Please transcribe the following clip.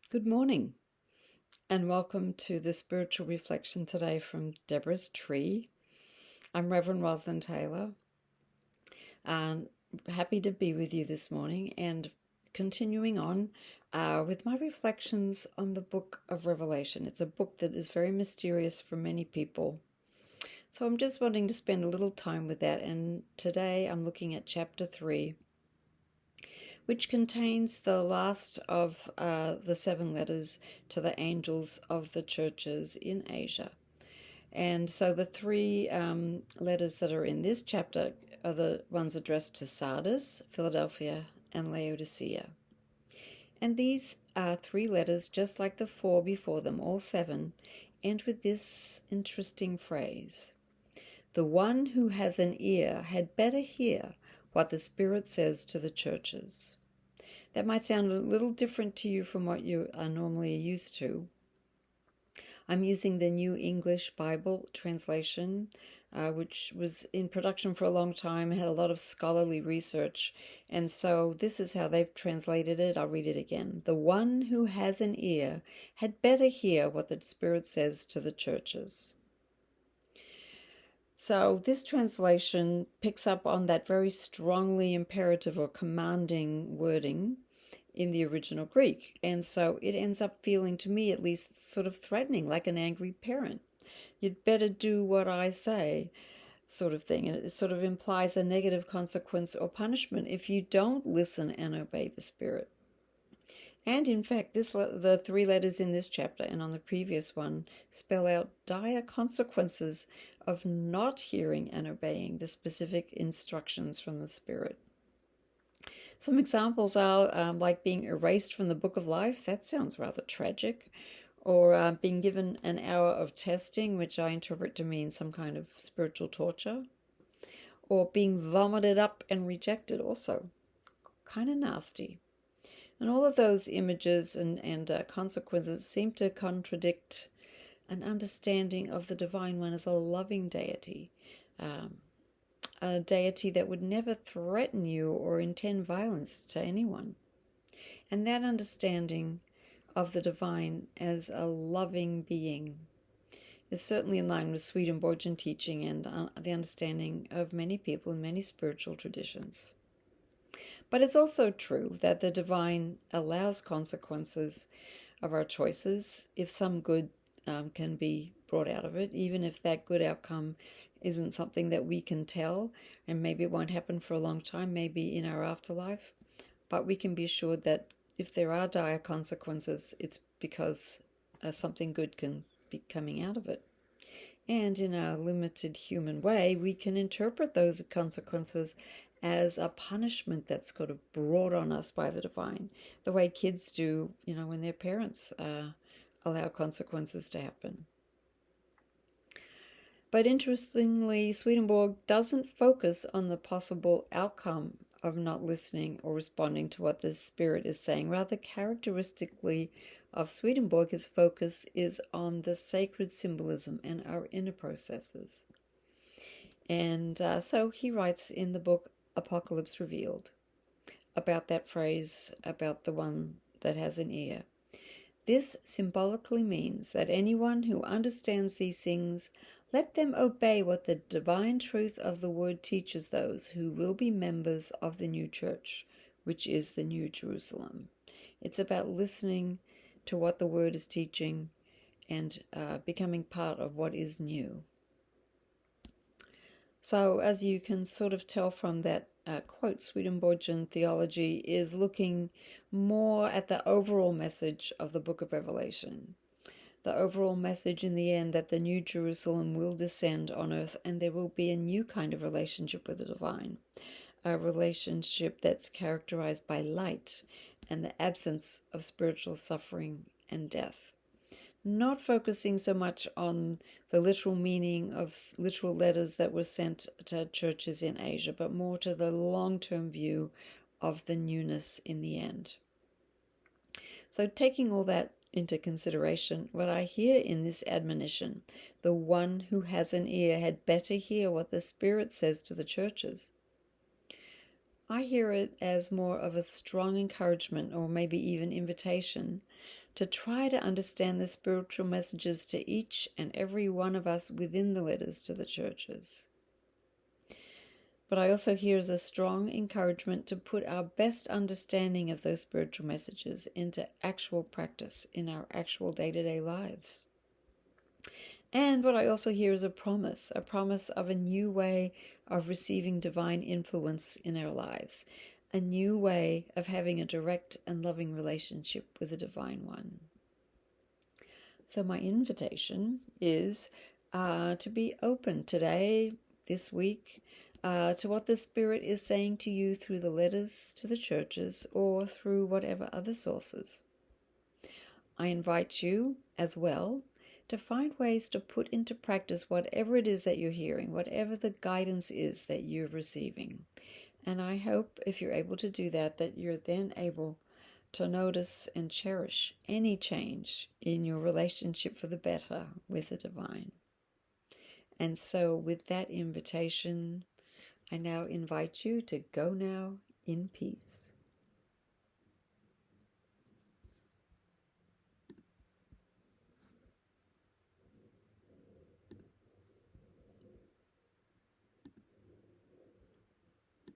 Good morning, and welcome to the spiritual reflection today from Deborah's Tree. I'm Reverend Roslyn Taylor, and happy to be with you this morning and continuing on with my reflections on the book of Revelation. It's a book that is very mysterious for many people. So I'm just wanting to spend a little time with that, and today I'm looking at chapter 3, which contains the last of the 7 letters to the angels of the churches in Asia. And so the 3 letters that are in this chapter are the ones addressed to Sardis, Philadelphia, and Laodicea. And these are 3 letters, just like the 4 before them, all 7, end with this interesting phrase: "The one who has an ear had better hear what the Spirit says to the churches." That might sound a little different to you from what you are normally used to. I'm using the New English Bible translation, which was in production for a long time, had a lot of scholarly research. And so this is how they've translated it. I'll read it again. "The one who has an ear had better hear what the Spirit says to the churches." So this translation picks up on that very strongly imperative or commanding wording in the original Greek. And so it ends up feeling, to me at least, sort of threatening, like an angry parent. You'd better do what I say, sort of thing. And it sort of implies a negative consequence or punishment if you don't listen and obey the Spirit. And in fact, the 3 letters in this chapter and on the previous one spell out dire consequences of not hearing and obeying the specific instructions from the Spirit. Some examples are like being erased from the book of life. That sounds rather tragic. Or being given an hour of testing, which I interpret to mean some kind of spiritual torture. Or being vomited up and rejected also. Kind of nasty. And all of those images and consequences seem to contradict an understanding of the Divine One as a loving deity, a deity that would never threaten you or intend violence to anyone. And that understanding of the divine as a loving being is certainly in line with Swedenborgian teaching and the understanding of many people in many spiritual traditions. But it's also true that the divine allows consequences of our choices if some good can be brought out of it, even if that good outcome isn't something that we can tell, and maybe it won't happen for a long time, maybe in our afterlife. But we can be assured that if there are dire consequences, it's because something good can be coming out of it. And in our limited human way, we can interpret those consequences as a punishment that's kind of brought on us by the divine, the way kids do, when their parents allow consequences to happen. But interestingly, Swedenborg doesn't focus on the possible outcome of not listening or responding to what the Spirit is saying. Rather, characteristically of Swedenborg, his focus is on the sacred symbolism and our inner processes. And so he writes in the book Apocalypse Revealed about that phrase, about the one that has an ear. "This symbolically means that anyone who understands these things, let them obey what the divine truth of the word teaches those who will be members of the new church, which is the New Jerusalem." It's about listening to what the word is teaching and becoming part of what is new. So as you can sort of tell from that quote, Swedenborgian theology is looking more at the overall message of the book of Revelation. The overall message in the end that the New Jerusalem will descend on earth and there will be a new kind of relationship with the divine. A relationship that's characterized by light and the absence of spiritual suffering and death. Not focusing so much on the literal meaning of literal letters that were sent to churches in Asia, but more to the long-term view of the newness in the end. So taking all that into consideration, what I hear in this admonition, "The one who has an ear had better hear what the Spirit says to the churches," I hear it as more of a strong encouragement or maybe even invitation to try to understand the spiritual messages to each and every one of us within the letters to the churches. But I also hear as a strong encouragement to put our best understanding of those spiritual messages into actual practice in our actual day-to-day lives. And what I also hear is a promise of a new way of receiving divine influence in our lives, a new way of having a direct and loving relationship with the Divine One. So my invitation is to be open today, this week, to what the Spirit is saying to you through the letters to the churches or through whatever other sources. I invite you as well to find ways to put into practice whatever it is that you're hearing, whatever the guidance is that you're receiving. And I hope if you're able to do that, that you're then able to notice and cherish any change in your relationship for the better with the divine. And so with that invitation, I now invite you to go now in peace.